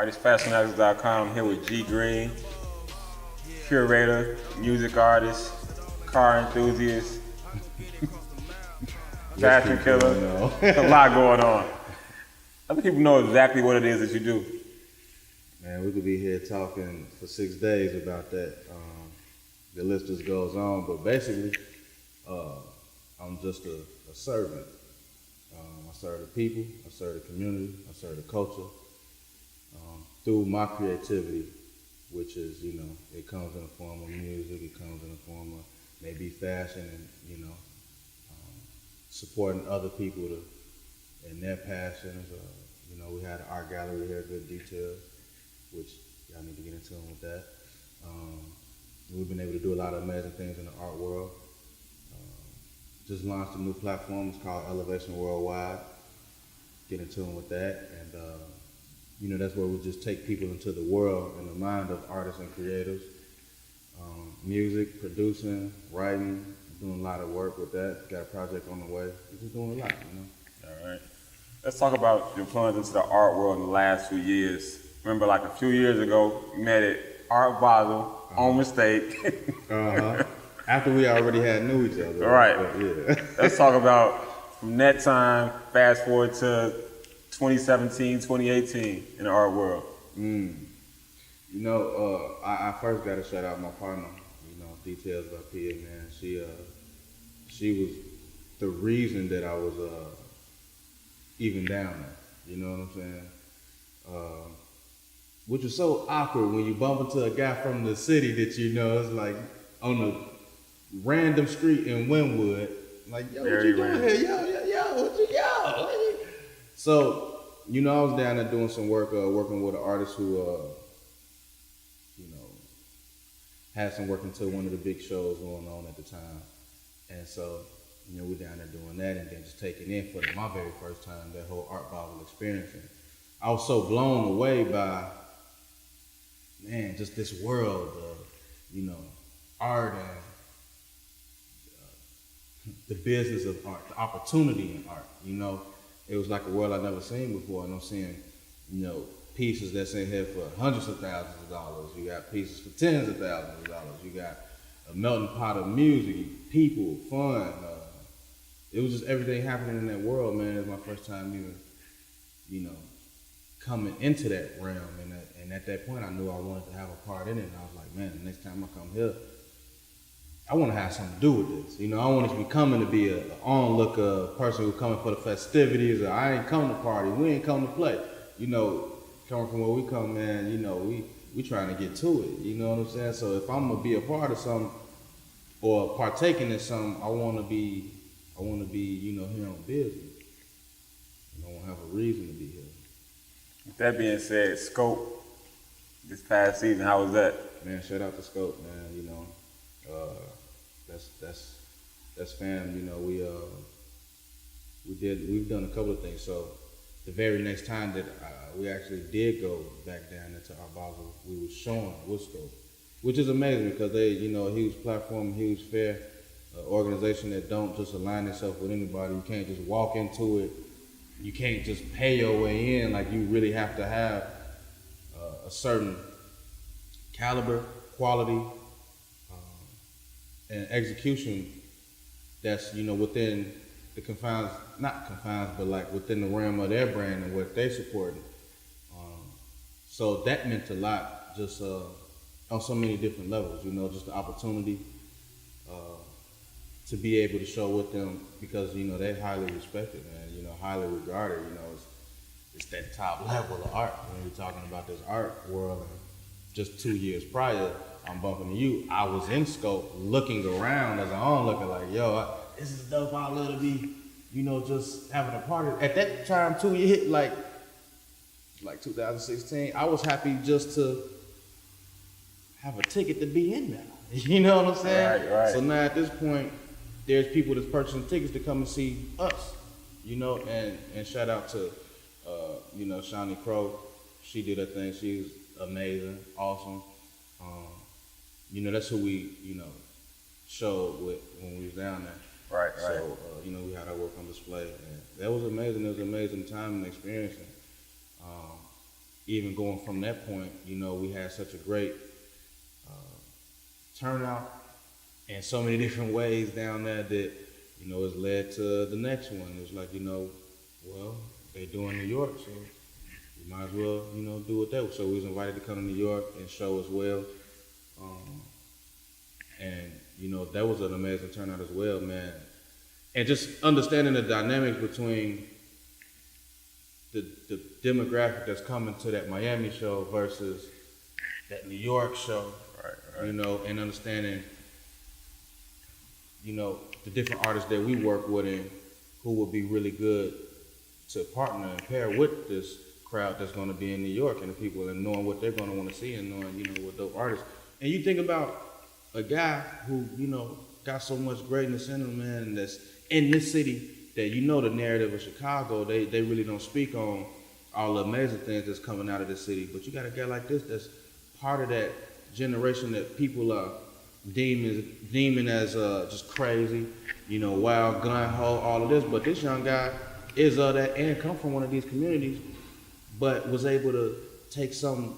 artistfashionizers.com. I'm here with G.Green, Curator, music artist, car enthusiast, fashion killer. There's a lot going on. I think people know exactly what it is that you do. Man, we could be here talking for 6 days about that. The list just goes on, but basically, I'm just a servant. I serve the people, I serve the community, I serve the culture through my creativity, which is, it comes in the form of music, it comes in the form of maybe fashion and, supporting other people in their passions. We had an art gallery here, Good Details, which y'all need to get into them with that. We've been able to do a lot of amazing things in the art world. Just launched a new platform, it's called Elevation Worldwide. Get into them with that, and that's where we just take people into the world and the mind of artists and creators. Music, producing, writing, doing a lot of work with that. Got a project on the way. We're just doing a lot, All right. Let's talk about your plunge into the art world in the last few years. Remember, like a few years ago, you met at Art Basel on mistake. After we already had knew each other. Right. Yeah. Let's talk about from that time, fast forward to 2017, 2018 in the art world. I first got to shout out my partner, Details by Pia, man. She was the reason that I was even down there. You know what I'm saying? Which was so awkward when you bump into a guy from the city that it's like on a random street in Wynwood. Like, yo, what you doing here? Yo, what you. So, I was down there doing some work, working with an artist who, had some work into one of the big shows going on at the time. And so, we're down there doing that and then just taking in for my very first time, that whole Art Basel experience. And I was so blown away by, man, just this world of, art and the business of art, the opportunity in art. It was like a world I'd never seen before. And I'm seeing, pieces that's in here for hundreds of thousands of dollars. You got pieces for tens of thousands of dollars. You got a melting pot of music, people, fun. It was just everything happening in that world, man. It was my first time even, coming into that realm. And at that point, I knew I wanted to have a part in it. And I was like, man, the next time I come here, I want to have something to do with this. I want it to be coming to be an onlooker, person who's coming for the festivities. Or I ain't come to party. We ain't come to play. Coming from where we come, man, we trying to get to it. You know what I'm saying? So if I'm gonna be a part of something or partaking in something, I wanna be, here on business. I wanna have a reason to be here. With that being said, Scope, this past season, how was that? Man, shout out to Scope, man. That's fam. We've done a couple of things. So the very next time that we actually did go back down into Art Basel, we were showing with Scope, which is amazing because they, a huge platform, huge fair organization that don't just align itself with anybody. You can't just walk into it. You can't just pay your way in. Like, you really have to have a certain caliber, quality, and execution that's, within the confines, not confines, but like within the realm of their brand and what they supporting. So that meant a lot, just on so many different levels, just the opportunity to be able to show with them because, they're highly respected, man, highly regarded, it's that top level of art. When you're talking about this art world, and just 2 years prior, I'm bumping into you. I was in Scope looking around as an onlooker, like, yo, this is dope. I'd love to be, just having a party. At that time, too, you hit like 2016. I was happy just to have a ticket to be in there. You know what I'm saying? Right. So now at this point, there's people that's purchasing tickets to come and see us. And shout out to, Shawnee Crow. She did her thing. She was amazing, awesome. That's who we, showed with when we was down there. Right. So, we had our work on display. And that was amazing. It was an amazing time and experience. even going from that point, you know, we had such a great turnout in so many different ways down there that, you know, it's led to the next one. It was like, you know, well, they doing New York, so we might as well, you know, do it that way. So we was invited to come to New York and show as well. And, you know, that was an amazing turnout as well, man. And just understanding the dynamics between the demographic that's coming to that Miami show versus that New York show, right. You know, and understanding, you know, the different artists that we work with and who would be really good to partner and pair with this crowd that's going to be in New York and the people, and knowing what they're going to want to see and knowing, you know, what dope artists. And you think about a guy who, you know, got so much greatness in him, man, that's in this city that, you know, the narrative of Chicago, they really don't speak on all the amazing things that's coming out of this city. But you got a guy like this that's part of that generation that people are deeming as just crazy, you know, wild, gun-ho, all of this. But this young guy is that and come from one of these communities, but was able to take something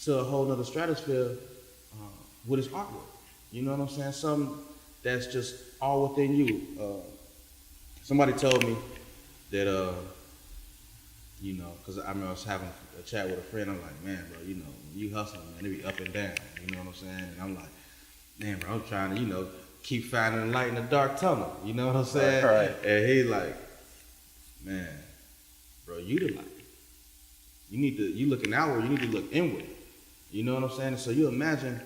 to a whole nother stratosphere with his artwork. You know what I'm saying? Something that's just all within you. Somebody told me that, you know, because I remember I was having a chat with a friend. I'm like, man, bro, you know, when you hustling, man, it be up and down. You know what I'm saying? And I'm like, man, bro, I'm trying to, you know, keep finding the light in the dark tunnel. You know what I'm saying? Right. And he's like, man, bro, you the light. You looking outward, you need to look inward. You know what I'm saying? So you imagine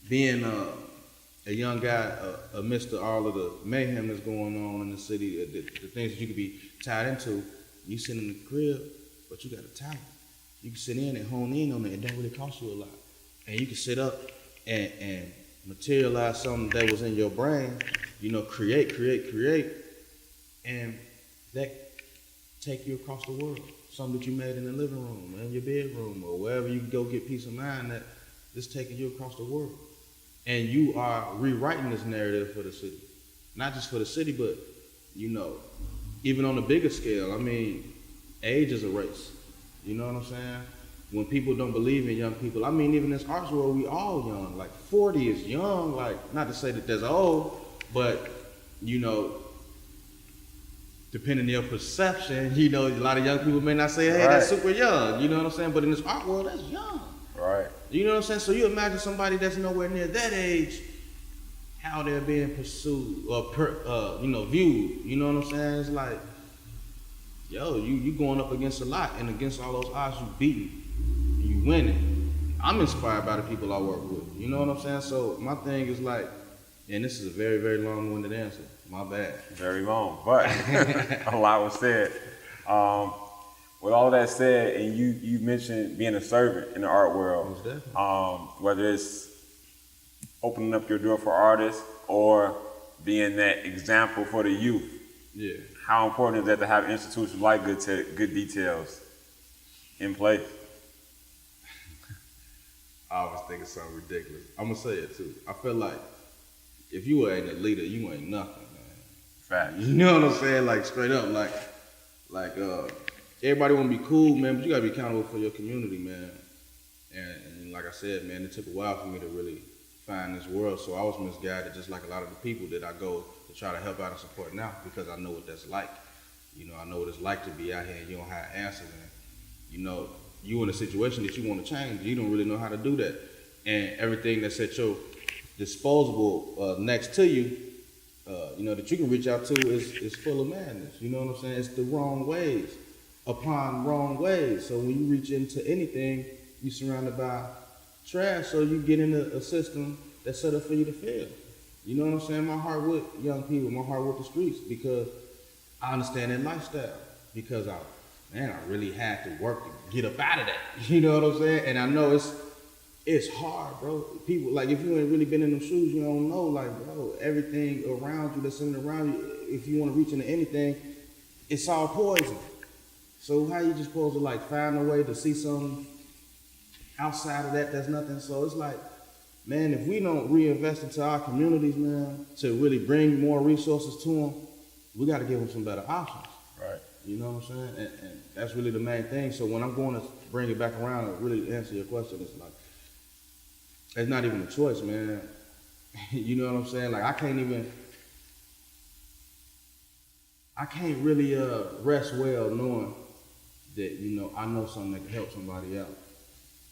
being a young guy amidst all of the mayhem that's going on in the city, the things that you could be tied into. You sit in the crib, but you got a talent. You can sit in and hone in on it. It don't really cost you a lot. And you can sit up and materialize something that was in your brain, you know, create, and that take you across the world. Something that you made in the living room, in your bedroom, or wherever you can go get peace of mind, that is taking you across the world. And you are rewriting this narrative for the city. Not just for the city, but, you know, even on a bigger scale. I mean, age is a race. You know what I'm saying? When people don't believe in young people, I mean, even in this arts world, we all young. Like 40 is young, like, not to say that that's old, but, you know, depending on your perception, you know, a lot of young people may not say, hey, right, that's super young. You know what I'm saying? But in this art world, that's young. Right. You know what I'm saying? So you imagine somebody that's nowhere near that age, how they're being pursued or you know, viewed. You know what I'm saying? It's like, yo, you going up against a lot, and against all those odds, you beating, and you winning. I'm inspired by the people I work with. You know what I'm saying? So my thing is like, and this is a very, very long-winded answer. My bad. Very long, but a lot was said. With all that said, and you mentioned being a servant in the art world, whether it's opening up your door for artists or being that example for the youth. Yeah. How important is that to have institutions like Good Details in place? I always think it's something ridiculous. I'm gonna say it too. I feel like if you ain't a leader, you ain't nothing, man. Fact. You know what I'm saying? Like straight up, like everybody wanna be cool, man, but you gotta be accountable for your community, man. And like I said, man, it took a while for me to really find this world, so I was misguided, just like a lot of the people that I go to try to help out and support now, because I know what that's like. You know, I know what it's like to be out here and you don't have answers, and you know, you in a situation that you want to change, you don't really know how to do that. And everything that's at your disposable next to you, you know, that you can reach out to is full of madness. You know what I'm saying? It's the wrong ways upon wrong ways. So when you reach into anything, you're surrounded by trash, so you get into a system that's set up for you to fail. You know what I'm saying? My heart with young people, my heart with the streets, because I understand their lifestyle. Because I really had to work to get up out of that. You know what I'm saying? And I know it's hard, bro. People, like, if you ain't really been in them shoes, you don't know, like, bro, everything around you that's sitting around you, if you want to reach into anything, it's all poison. So how you just supposed to, like, find a way to see something outside of that that's nothing? So it's like, man, if we don't reinvest into our communities, man, to really bring more resources to them, we got to give them some better options. Right. You know what I'm saying? And that's really the main thing. So when I'm going to bring it back around and really answer your question, it's like, it's not even a choice, man. You know what I'm saying? Like I can't really rest well knowing that, you know, I know something that can help somebody out.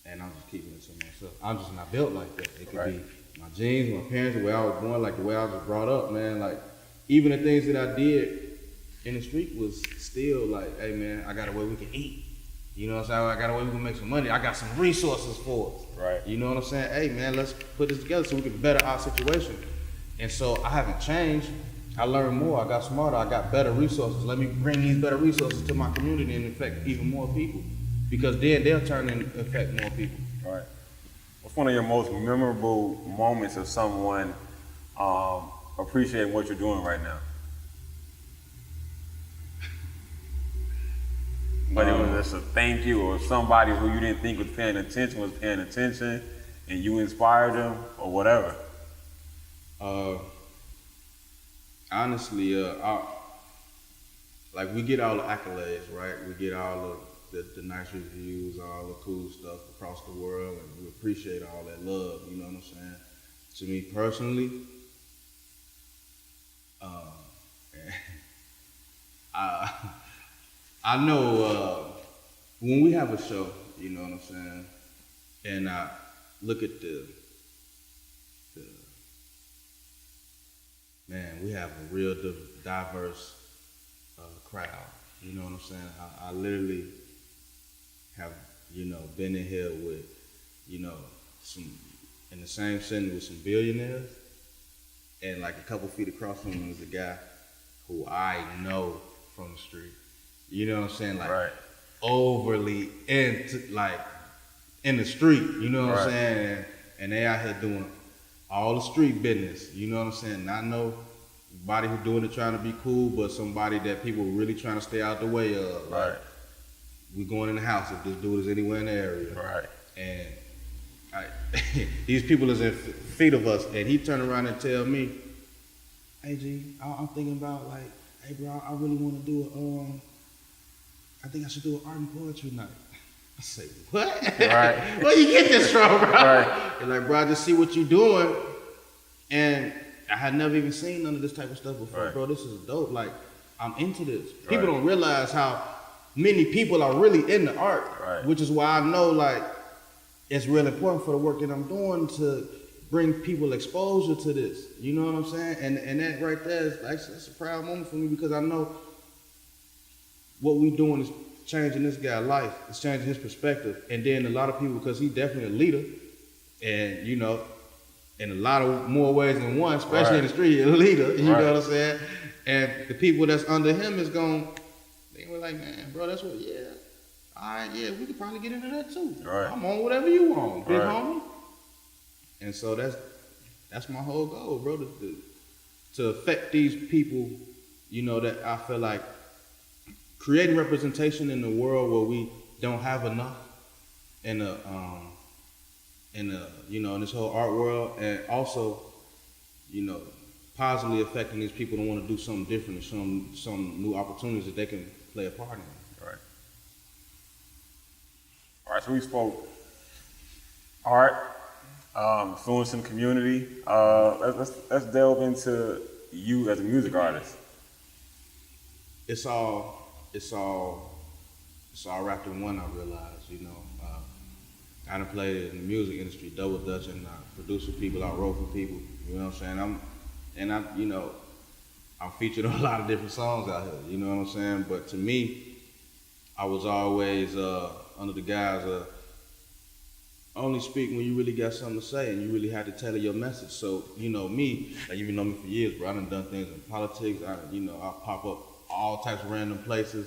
And I'm just keeping it to myself. I'm just not built like that. It could be my genes, my parents, the way I was born, like the way I was brought up, man. Like even the things that I did in the street was still like, hey man, I got a way we can eat. You know what I'm saying? I got a way we can make some money. I got some resources for us. Right. You know what I'm saying? Hey man, let's put this together so we can better our situation. And so I haven't changed. I learned more, I got smarter, I got better resources. Let me bring these better resources to my community and affect even more people. Because then they'll turn and affect more people. Right. What's one of your most memorable moments of someone appreciating what you're doing right now? But it was just a thank you, or somebody who you didn't think was paying attention, and you inspired them, or whatever. Honestly, like we get all the accolades, right? We get all the nice reviews, all the cool stuff across the world, and we appreciate all that love. You know what I'm saying? To me personally, I know when we have a show, you know what I'm saying, and I look at the man, we have a real diverse crowd. You know what I'm saying? I literally have, you know, been in here with, you know, in the same setting with some billionaires, and like a couple feet across from me is a guy who I know from the street. You know what I'm saying? Like overly into, like in the street. You know what I'm saying? And they out here doing all the street business. You know what I'm saying? Not nobody who doing it trying to be cool, but somebody that people really trying to stay out the way of. Like, we going in the house if this dude is anywhere in the area. Right. And these people is in feet of us, and he turn around and tell me, hey G, I'm thinking about like, hey bro, I really want to do I think I should do an art and poetry night. I say, what? Right. Where you get this from, bro? Right. And like, bro, I just see what you're doing, and I had never even seen none of this type of stuff before. Bro, this is dope. Like, I'm into this. People don't realize how many people are really into art, which is why I know like it's real important for the work that I'm doing to bring people exposure to this. You know what I'm saying? And that right there is like, it's a proud moment for me, because I know what we doing is changing this guy's life. It's changing his perspective. And then a lot of people, because he's definitely a leader, and you know, in a lot of more ways than one, especially in the street, a leader, you know what I'm saying? And the people that's under him is going, they were like, man, bro, that's what, all right, we could probably get into that too. I'm on whatever you want, big homie. And so that's my whole goal, bro, to affect these people, you know, that I feel like creating representation in the world where we don't have enough in you know, in this whole art world, and also, you know, positively affecting these people to want to do something different and show them some new opportunities that they can play a part in. Right. All right, so we spoke art, influencing the community. Let's delve into you as a music artist. It's all wrapped in one, I realize, you know. I done played in the music industry, double dutch, and I produce for people, I wrote for people, you know what I'm saying? You know, I'm featured on a lot of different songs out here, you know what I'm saying? But to me, I was always under the guise of only speak when you really got something to say and you really had to tell your message. So, you know, me, like you've known me for years, bro, I done things in politics, I pop up all types of random places,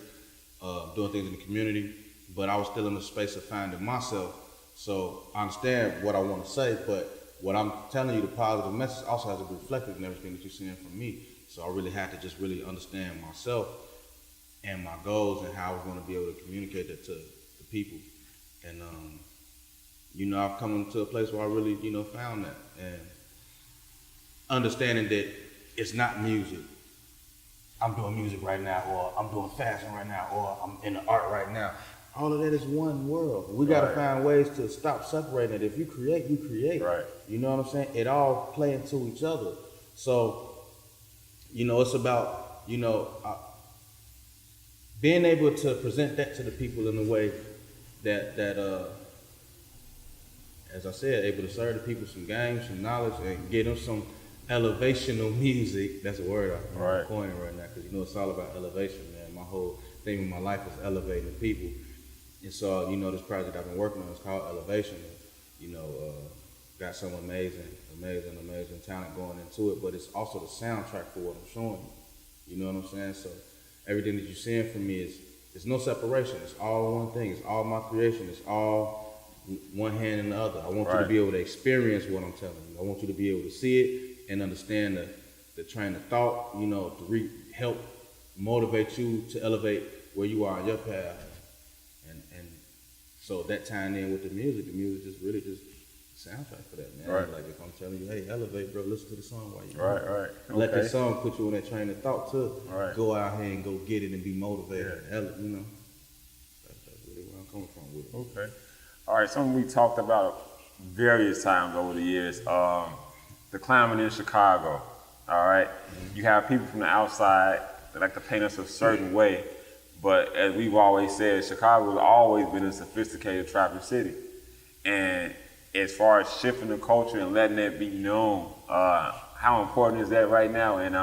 doing things in the community, but I was still in the space of finding myself. So I understand what I want to say, but what I'm telling you, the positive message also has to be reflected in everything that you're seeing from me. So I really had to just really understand myself and my goals and how I was going to be able to communicate that to the people. And, you know, I've come into a place where I really, you know, found that. And understanding that it's not music. I'm doing music right now, or I'm doing fashion right now, or I'm in the art right now. All of that is one world. We got to find ways to stop separating it. If you create, you create. Right. You know what I'm saying? It all play into each other. So, it's about, being able to present that to the people in a way that as I said, able to serve the people some game, some knowledge, and get them some elevational music. That's a word I'm coining right now, because it's all about elevation, man. My whole thing in my life is elevating the people. And so, this project I've been working on is called Elevation. Got some amazing talent going into it, but it's also the soundtrack for what I'm showing you. You know what I'm saying? So everything that you're seeing from me it's no separation. It's all one thing. It's all my creation. It's all one hand in the other. I want you to be able to experience what I'm telling you. I want you to be able to see it and understand the train of thought, to help motivate you to elevate where you are on your path. And so that tying in with the music just really just soundtrack for that, man. Right. Like if I'm telling you, hey, elevate, bro, listen to the song while you Right. Let that song put you on that train of thought to go out here and go get it and be motivated. Yeah. That's really where I'm coming from with it. Okay. All right, something we talked about various times over the years, the climate in Chicago, all right? You have people from the outside that like to paint us a certain way, but as we've always said, Chicago has always been a sophisticated traffic city. And as far as shifting the culture and letting that be known, how important is that right now? And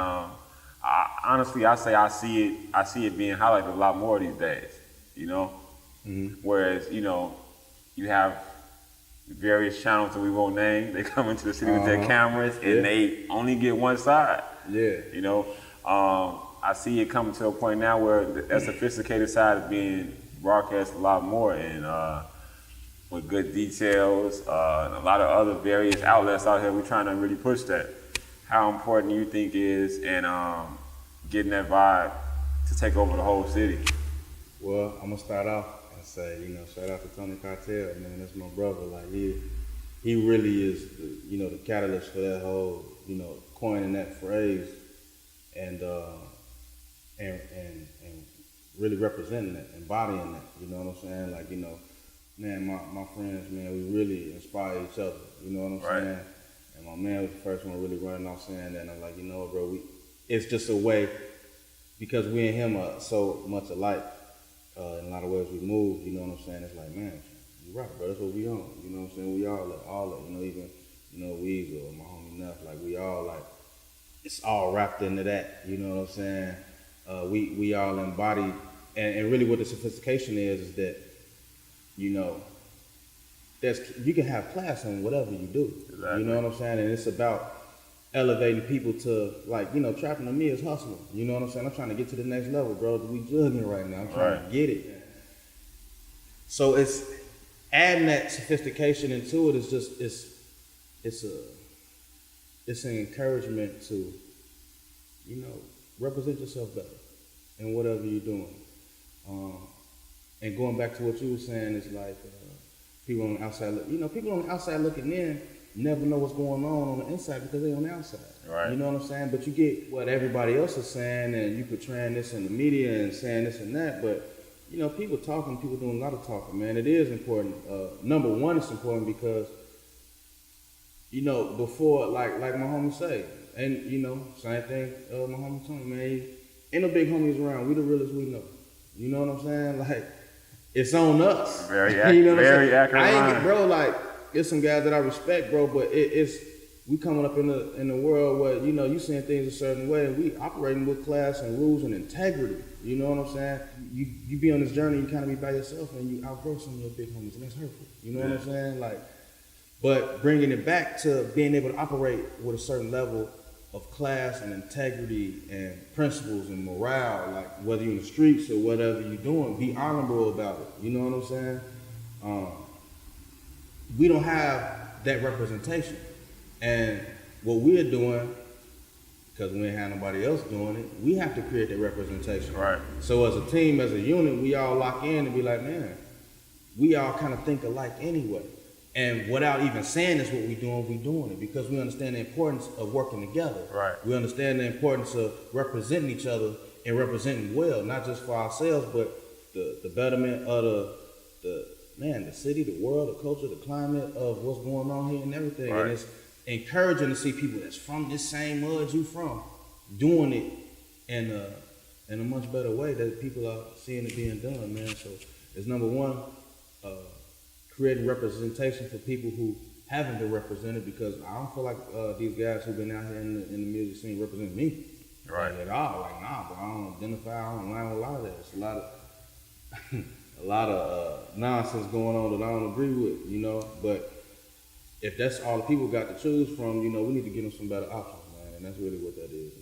honestly, I see it being highlighted a lot more these days, Whereas, you have various channels that we won't name. They come into the city with their cameras and they only get one side. Yeah. I see it coming to a point now where that sophisticated side is being broadcast a lot more, and with good details, and a lot of other various outlets out here. We're trying to really push that. How important do you think is in getting that vibe to take over the whole city? Well, I'm gonna start off and say, shout out to Tony Cartel, man. That's my brother. Like he really is, the catalyst for that whole, coining that phrase, and really representing it, embodying that. You know what I'm saying? Like, man, my friends, man, we really inspire each other. You know what I'm saying? And my man was the first one really running off saying that. And I'm like, bro, it's just a way, because we and him are so much alike. In a lot of ways we move, you know what I'm saying? It's like, man, you're right, bro, that's what we on. You know what I'm saying? We all even, Weezy or my homie Nuff, like we all like, it's all wrapped into that, you know what I'm saying? We all embody, and really what the sophistication is that, you can have class in whatever you do. Exactly. You know what I'm saying? And it's about elevating people to, like, trapping to me is hustling. You know what I'm saying? I'm trying to get to the next level, bro. We juggling right now. I'm trying to get it. So it's adding that sophistication into it is just, it's an encouragement to, represent yourself better in whatever you're doing. And going back to what you were saying, is like people on the outside, people on the outside looking in never know what's going on the inside because they're on the outside. Right. You know what I'm saying? But you get what everybody else is saying, and you portraying this in the media and saying this and that. But people talking, people doing a lot of talking. Man, it is important. Number one, it's important because before, like my homie say, and same thing. My homie Tony, man, ain't no big homies around. We the realest we know. You know what I'm saying? Like, it's on us. Very accurate. I ain't, bro. Like, there's some guys that I respect, bro, but we coming up in the world where you seeing things a certain way, and we operating with class and rules and integrity. You know what I'm saying? You be on this journey, you kind of be by yourself, and you outgrow some of your big homies, and that's hurtful. You know what I'm saying? Like, but bringing it back to being able to operate with a certain level of class and integrity and principles and morale, like whether you're in the streets or whatever you're doing, be honorable about it. You know what I'm saying? We don't have that representation. And what we're doing, because we ain't have nobody else doing it, we have to create that representation. Right. So as a team, as a unit, we all lock in and be like, man, we all kind of think alike anyway. And without even saying this, what we're doing it because we understand the importance of working together. Right. We understand the importance of representing each other and representing well, not just for ourselves, but the betterment of the city, the world, the culture, the climate of what's going on here and everything. Right. And it's encouraging to see people that's from this same mud you from doing it in a much better way that people are seeing it being done, man. So it's number one, creating representation for people who haven't been represented because I don't feel like these guys who've been out here in the music scene represent me. Right. Like, at all. Like, nah, bro, I don't identify, I don't line with a lot of that. It's a lot of nonsense going on that I don't agree with, you know. But if that's all the people got to choose from, you know, we need to give them some better options, man. And that's really what that is.